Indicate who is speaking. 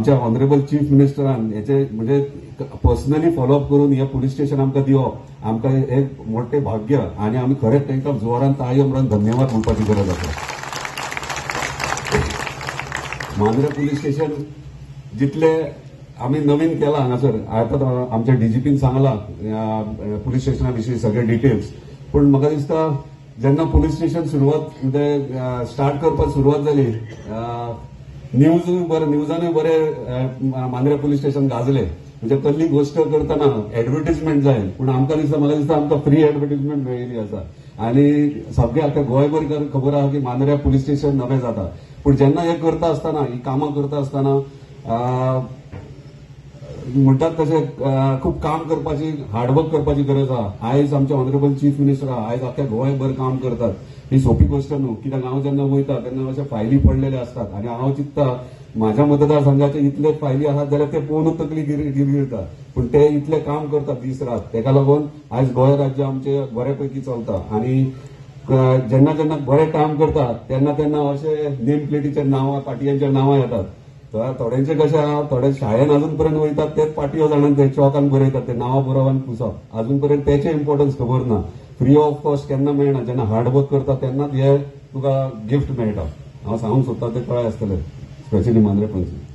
Speaker 1: आमच्या honourable chief मिनिस्टरान याचे म्हणजे पर्सनली फॉलोअप करून हे पोलीस स्टेशन आमकां दिवप आमकां एक मोठे भाग्य आणि आम्ही खरेंच तांकां जोरान ताळयो मारून धन्यवाद म्हणपाची गरज आसा. मांद्रे पोलीस स्टेशन जितले आम्ही नवीन केला हांगासर आता आमच्या डीजीपीन सांगला पोलीस स्टेशना विशीं सगळे डिटेल्स. पण म्हाका दिसता जेन्ना पोलीस स्टेशन सुरवात म्हणजे स्टार्ट करपाक सुरवात जाली न्यूजानूय बरे मांद्रे पोलीस स्टेशन गाजले. म्हणजे कसली गोष्ट करतना एडव्हर्टिजमेंट जाय पण म्हाका दिसता आमकां फ्री एडव्हर्टिजमेंट मेळिल्ली आसा आणि सगळे आख्या गोंयभर खबर आहा की मांद्रे पोलीस स्टेशन नवें जाता. पण जेन्ना हे करता आसतना ही कामां करता आसतना म्हणटात तशें खूब काम करपाची हार्डवर्क करपाची गरज आहा. आयज आमचे ऑनरेबल चीफ मिनिस्टर आहा आयज आख्या गोंयभर काम करतात. ही सोपी गोष्ट न्हू कित्याक हांव जेन्ना वयता तेन्ना अशे फायली पडलेले असतात आणि हांव चिंतता म्हाज्या मतदारसंघाचे इतले फायली आहात जाल्यार ते पळोवनूच तकली गिरगिरता. पण ते इतले काम करतात दीस रात तेका लागून आयज गोंय राज्य आमचे बऱ्यापैकी चलता. आणि जेन्ना जेन्ना बरे काम करतात तेन्ना तेन्ना अशे नेम प्लेटीचेर नांवां पाटयांचेर नांवां येतात. थोड्यांचे कशें आहा थोडे शाळेन अजून पर्यंत वयतात तेच पाटयो जाणांक ते चॉकान बरयतात ते नांवां बरोवप आनी पुसप अजून पर्यंत तेचे इम्पॉर्टन्स खबर ना. फ्री ऑफ कॉस्ट केन्ना मेळना जेन्ना हार्डवर्क करता तेन्नाच हे तुका गिफ्ट मेळटा. हांव सांगूंक सोदता ते कळ्ळें आसतलें स्पेशली मांद्रे पंचायत.